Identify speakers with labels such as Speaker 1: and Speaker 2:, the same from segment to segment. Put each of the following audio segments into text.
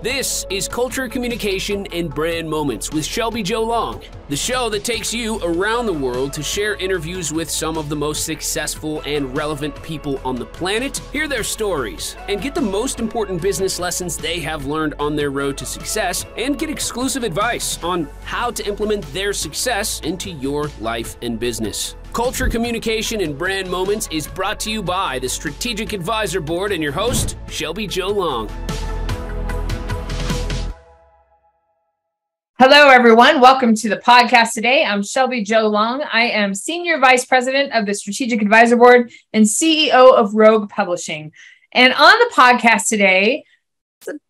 Speaker 1: This is Culture, Communication, and Brand Moments with Shelby Joe Long, the show that takes you around the world to share interviews with some of the most successful and relevant people on the planet, hear their stories, and get the most important business lessons they have learned on their road to success, and get exclusive advice on how to implement their success into your life and business. Culture, Communication, and Brand Moments is brought to you by the Strategic Advisor Board and your host, Shelby Joe Long.
Speaker 2: Hello, everyone. Welcome to the podcast today. I'm Shelby Joe Long. I am Senior Vice President of the Strategic Advisor Board and CEO of Rogue Publishing. And on the podcast today,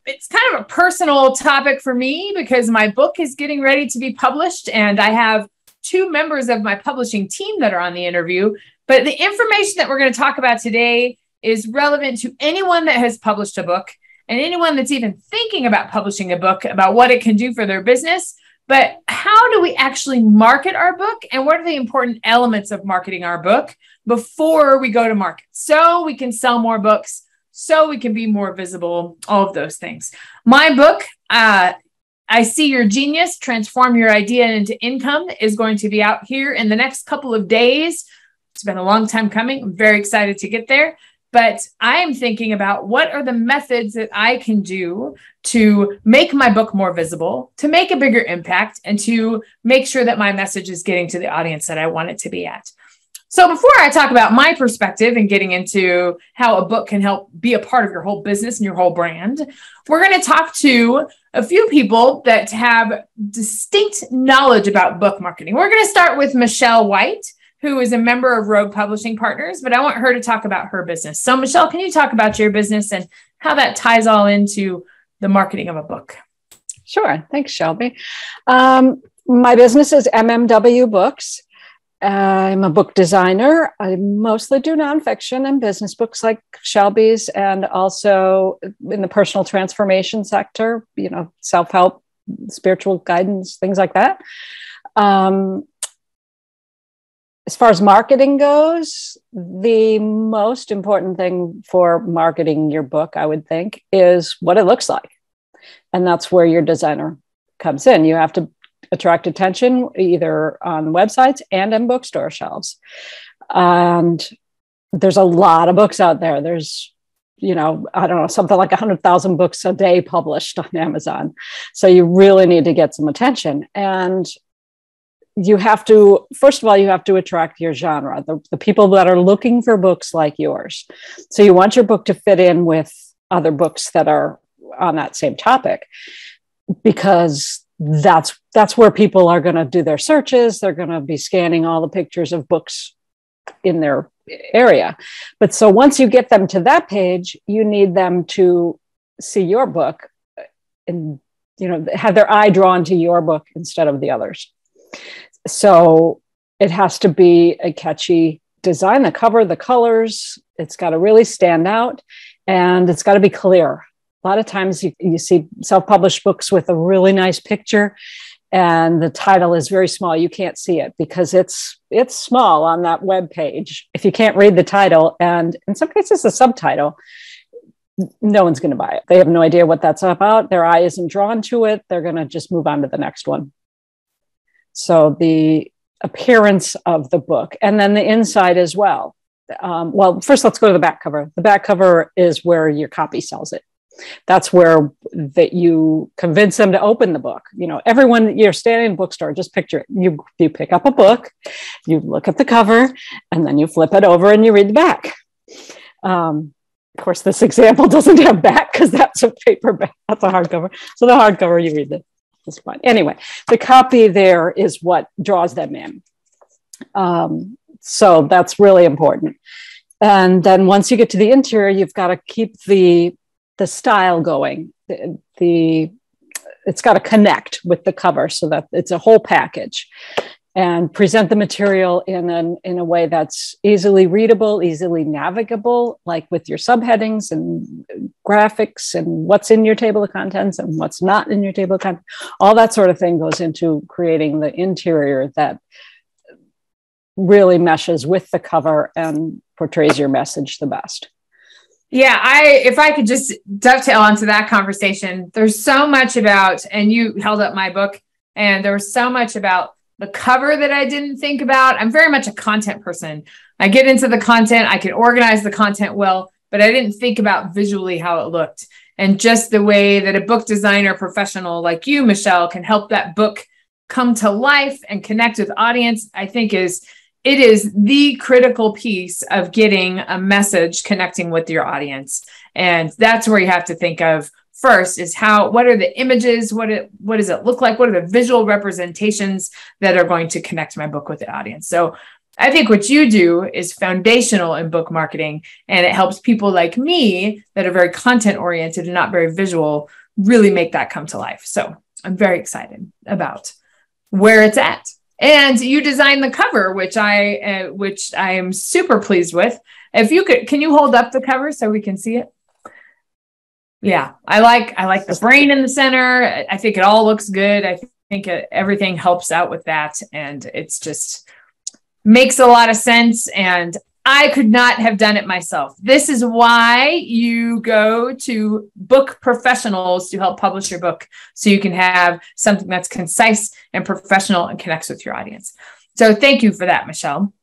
Speaker 2: it's kind of a personal topic for me because my book is getting ready to be published, and I have two members of my publishing team that are on the interview. But the information that we're going to talk about today is relevant to anyone that has published a book and anyone that's even thinking about publishing a book, about what it can do for their business. But how do we actually market our book? And what are the important elements of marketing our book before we go to market? So we can sell more books, so we can be more visible, all of those things. My book, I See Your Genius, Transform Your Idea into Income, is going to be out here in the next couple of days. It's been a long time coming. I'm very excited to get there. But I am thinking about what are the methods that I can do to make my book more visible, to make a bigger impact, and to make sure that my message is getting to the audience that I want it to be at. So before I talk about my perspective and getting into how a book can help be a part of your whole business and your whole brand, we're going to talk to a few people that have distinct knowledge about book marketing. We're going to start with Michelle White, who is a member of Rogue Publishing Partners, but I want her to talk about her business. So Michelle, can you talk about your business and how that ties all into the marketing of a book?
Speaker 3: Sure. Thanks, Shelby. My business is MMW Books. I'm a book designer. I mostly do nonfiction and business books like Shelby's, and also in the personal transformation sector, self-help, spiritual guidance, things like that. As far as marketing goes, the most important thing for marketing your book, I would think, is what it looks like. And that's where your designer comes in. You have to attract attention either on websites and in bookstore shelves. And there's a lot of books out there. There's, something like 100,000 books a day published on Amazon. So you really need to get some attention. And you have to attract your genre, the people that are looking for books like yours. So you want your book to fit in with other books that are on that same topic, because that's where people are going to do their searches. They're going to be scanning all the pictures of books in their area. But so once you get them to that page, you need them to see your book and, have their eye drawn to your book instead of the others. So it has to be a catchy design, the cover, the colors, it's got to really stand out, and it's got to be clear. A lot of times you see self-published books with a really nice picture and the title is very small. You can't see it because it's small on that web page. If you can't read the title, and in some cases the subtitle, no one's going to buy it. They have no idea what that's about. Their eye isn't drawn to it. They're going to just move on to the next one. So the appearance of the book, and then the inside as well. First let's go to the back cover. The back cover is where your copy sells it. That's where that you convince them to open the book. Everyone, you're standing in a bookstore, just picture it. You pick up a book, you look at the cover, and then you flip it over and you read the back. Of course, this example doesn't have back because that's a paperback. That's a hardcover. So the hardcover, you read it's fine. Anyway, the copy there is what draws them in. So that's really important. And then once you get to the interior, you've got to keep the style going. It's got to connect with the cover so that it's a whole package, and present the material in a way that's easily readable, easily navigable, like with your subheadings and graphics and what's in your table of contents and what's not in your table of contents. All that sort of thing goes into creating the interior that really meshes with the cover and portrays your message the best.
Speaker 2: Yeah, if I could just dovetail onto that conversation, there's so much about, and you held up my book, and there was so much about the cover that I didn't think about. I'm very much a content person. I get into the content, I can organize the content well, but I didn't think about visually how it looked. And just the way that a book designer professional like you, Michelle, can help that book come to life and connect with audience, I think it is the critical piece of getting a message connecting with your audience. And that's where you have to think of first is what are the images? What does it look like? What are the visual representations that are going to connect my book with the audience? So I think what you do is foundational in book marketing, and it helps people like me that are very content oriented and not very visual really make that come to life. So I'm very excited about where it's at. And you designed the cover, which I am super pleased with. If you could, can you hold up the cover so we can see it? Yeah, I like the brain in the center. I think it all looks good. I think everything helps out with that, and it's just makes a lot of sense. And I could not have done it myself. This is why you go to book professionals to help publish your book, so you can have something that's concise and professional and connects with your audience. So thank you for that, Michelle.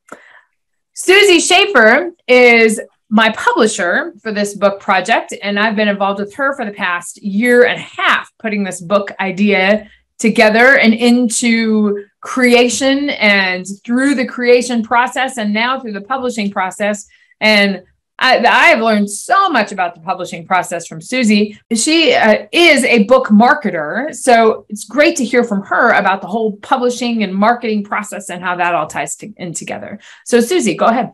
Speaker 2: Susie Schaefer is my publisher for this book project, and I've been involved with her for the past year and a half, putting this book idea together and into creation, and through the creation process and now through the publishing process. And I have learned so much about the publishing process from Susie. She is a book marketer, so it's great to hear from her about the whole publishing and marketing process and how that all ties in together. So Susie, go ahead.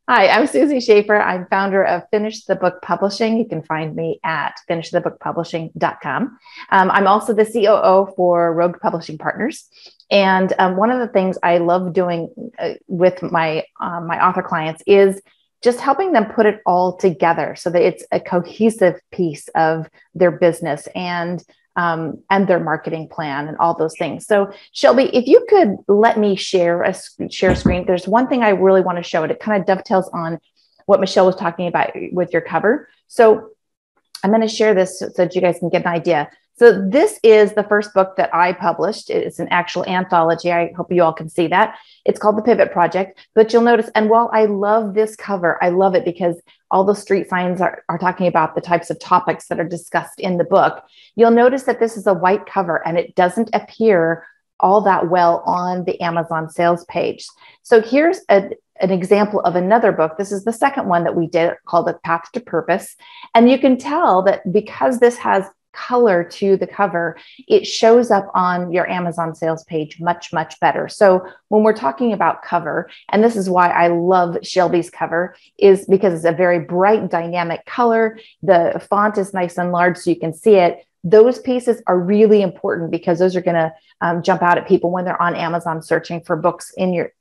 Speaker 4: Hi, I'm Susie Schaefer. I'm founder of Finish the Book Publishing. You can find me at finishthebookpublishing.com. I'm also the COO for Rogue Publishing Partners. And one of the things I love doing with my author clients is just helping them put it all together so that it's a cohesive piece of their business and their marketing plan and all those things. So Shelby, if you could let me share screen, there's one thing I really want to show it. It kind of dovetails on what Michelle was talking about with your cover. So I'm going to share this so that you guys can get an idea. So this is the first book that I published. It's an actual anthology. I hope you all can see that. It's called The Pivot Project, but you'll notice, and while I love this cover, I love it because all the street signs are talking about the types of topics that are discussed in the book. You'll notice that this is a white cover and it doesn't appear all that well on the Amazon sales page. So here's an example of another book. This is the second one that we did called A Path to Purpose. And you can tell that because this has color to the cover, it shows up on your Amazon sales page much, much better. So when we're talking about cover, and this is why I love Shelby's cover, is because it's a very bright, dynamic color. The font is nice and large so you can see it. Those pieces are really important because those are going to jump out at people when they're on Amazon searching for books in your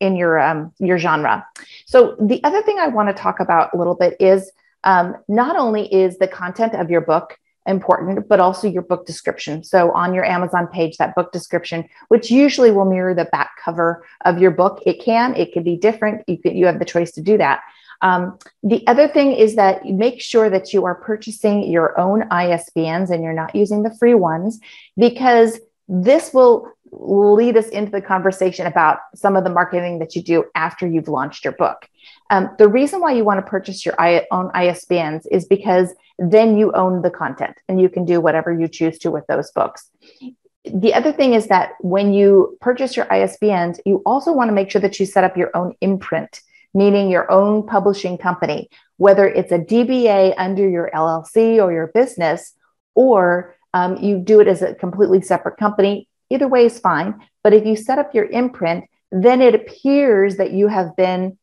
Speaker 4: genre. So the other thing I want to talk about a little bit is not only is the content of your book important, but also your book description. So on your Amazon page, that book description, which usually will mirror the back cover of your book, it can be different. You have the choice to do that. The other thing is that you make sure that you are purchasing your own ISBNs and you're not using the free ones, because this will lead us into the conversation about some of the marketing that you do after you've launched your book. The reason why you want to purchase your own ISBNs is because then you own the content and you can do whatever you choose to with those books. The other thing is that when you purchase your ISBNs, you also want to make sure that you set up your own imprint, meaning your own publishing company, whether it's a DBA under your LLC or your business, or you do it as a completely separate company. Either way is fine. But if you set up your imprint, then it appears that you have been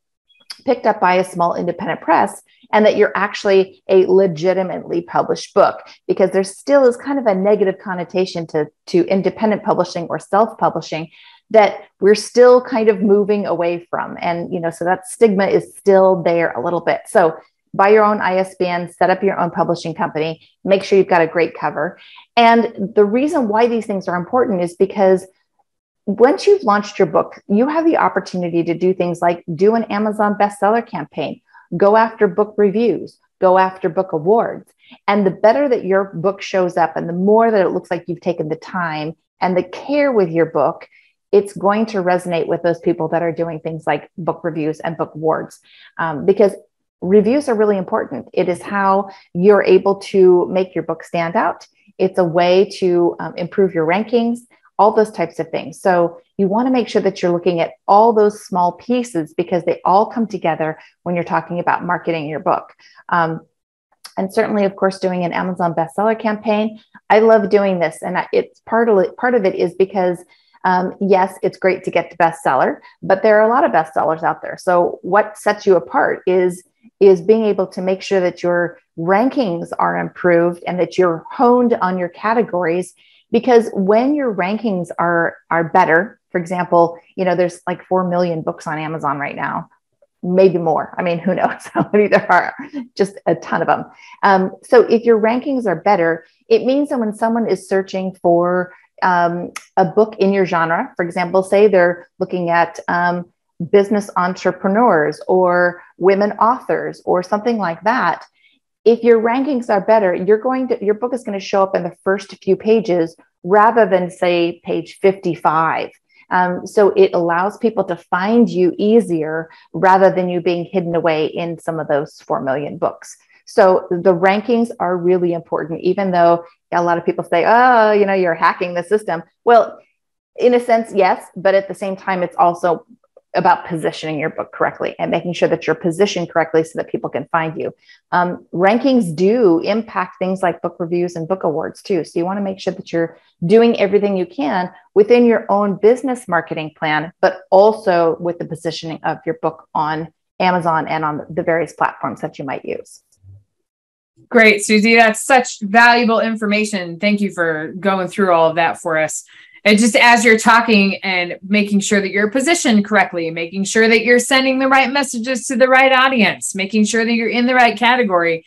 Speaker 4: picked up by a small independent press and that you're actually a legitimately published book, because there still is kind of a negative connotation to independent publishing or self-publishing that we're still kind of moving away from. And, so that stigma is still there a little bit. So buy your own ISBN, set up your own publishing company, make sure you've got a great cover. And the reason why these things are important is because once you've launched your book, you have the opportunity to do things like do an Amazon bestseller campaign, go after book reviews, go after book awards. And the better that your book shows up and the more that it looks like you've taken the time and the care with your book, it's going to resonate with those people that are doing things like book reviews and book awards, because reviews are really important. It is how you're able to make your book stand out. It's a way to improve your rankings, all those types of things. So you want to make sure that you're looking at all those small pieces because they all come together when you're talking about marketing your book. And certainly, of course, doing an Amazon bestseller campaign. I love doing this. And it's part of it is because yes, it's great to get to bestseller, but there are a lot of bestsellers out there. So what sets you apart is being able to make sure that your rankings are improved and that you're honed on your categories. Because when your rankings are better, for example, there's like 4 million books on Amazon right now, maybe more. I mean, who knows how many there are, just a ton of them. So if your rankings are better, it means that when someone is searching for a book in your genre, for example, say they're looking at business entrepreneurs or women authors or something like that, if your rankings are better, your book is going to show up in the first few pages rather than say page 55. So it allows people to find you easier rather than you being hidden away in some of those 4 million books. So the rankings are really important, even though a lot of people say, oh, you're hacking the system. Well, in a sense, yes, but at the same time, it's also about positioning your book correctly and making sure that you're positioned correctly so that people can find you. Rankings do impact things like book reviews and book awards too. So you want to make sure that you're doing everything you can within your own business marketing plan, but also with the positioning of your book on Amazon and on the various platforms that you might use.
Speaker 2: Great, Susie. That's such valuable information. Thank you for going through all of that for us. And just as you're talking and making sure that you're positioned correctly, making sure that you're sending the right messages to the right audience, making sure that you're in the right category.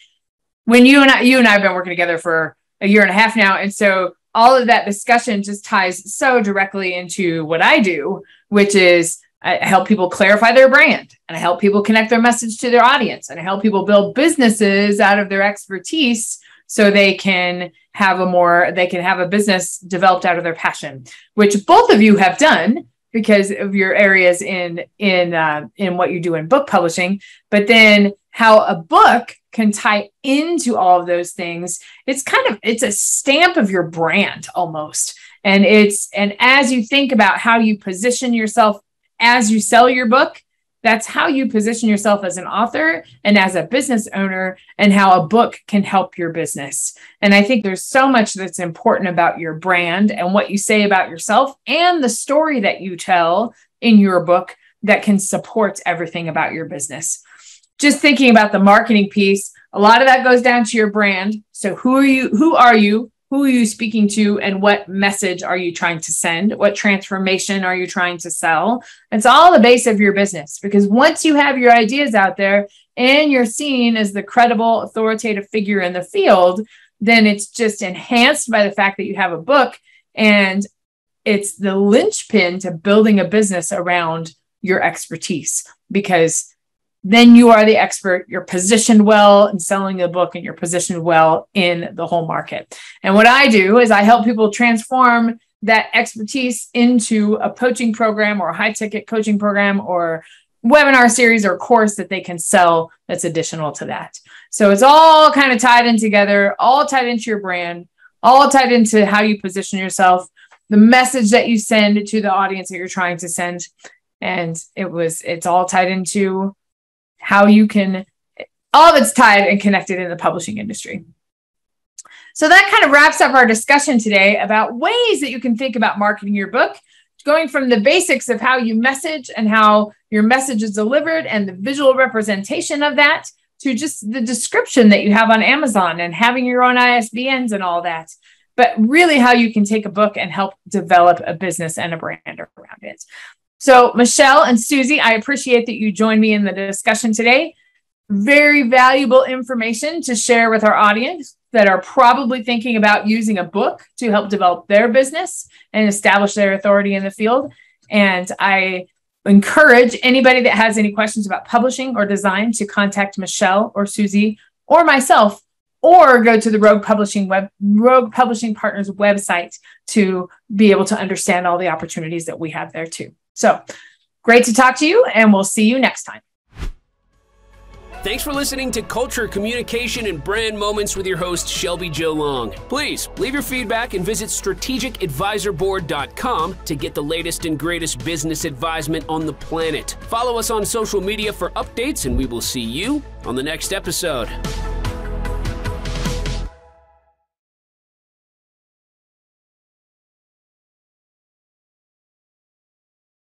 Speaker 2: When you and I have been working together for a year and a half now. And so all of that discussion just ties so directly into what I do, which is I help people clarify their brand and I help people connect their message to their audience and I help people build businesses out of their expertise so they can have a business developed out of their passion, which both of you have done because of your areas in what you do in book publishing. But then how a book can tie into all of those things, it's a stamp of your brand almost. And as you think about how you position yourself as you sell your book, that's how you position yourself as an author and as a business owner and how a book can help your business. And I think there's so much that's important about your brand and what you say about yourself and the story that you tell in your book that can support everything about your business. Just thinking about the marketing piece, a lot of that goes down to your brand. So who are you? Who are you speaking to and what message are you trying to send? What transformation are you trying to sell? It's all the base of your business because once you have your ideas out there and you're seen as the credible, authoritative figure in the field, then it's just enhanced by the fact that you have a book and it's the linchpin to building a business around your expertise because then you are the expert, you're positioned well in selling a book and you're positioned well in the whole market. And what I do is I help people transform that expertise into a coaching program or a high ticket coaching program or webinar series or course that they can sell that's additional to that. So it's all kind of tied in together, all tied into your brand, all tied into how you position yourself, the message that you send to the audience that you're trying to send. And it's all tied into how you can, all of it's tied and connected in the publishing industry. So that kind of wraps up our discussion today about ways that you can think about marketing your book, going from the basics of how you message and how your message is delivered and the visual representation of that to just the description that you have on Amazon and having your own ISBNs and all that. But really how you can take a book and help develop a business and a brand around it. So Michelle and Susie, I appreciate that you joined me in the discussion today. Very valuable information to share with our audience that are probably thinking about using a book to help develop their business and establish their authority in the field. And I encourage anybody that has any questions about publishing or design to contact Michelle or Susie or myself, or go to the Rogue Publishing Partners website to be able to understand all the opportunities that we have there too. So great to talk to you, and we'll see you next time.
Speaker 1: Thanks for listening to Culture, Communication, and Brand Moments with your host, Shelby Jo Long. Please leave your feedback and visit strategicadvisorboard.com to get the latest and greatest business advisement on the planet. Follow us on social media for updates, and we will see you on the next episode.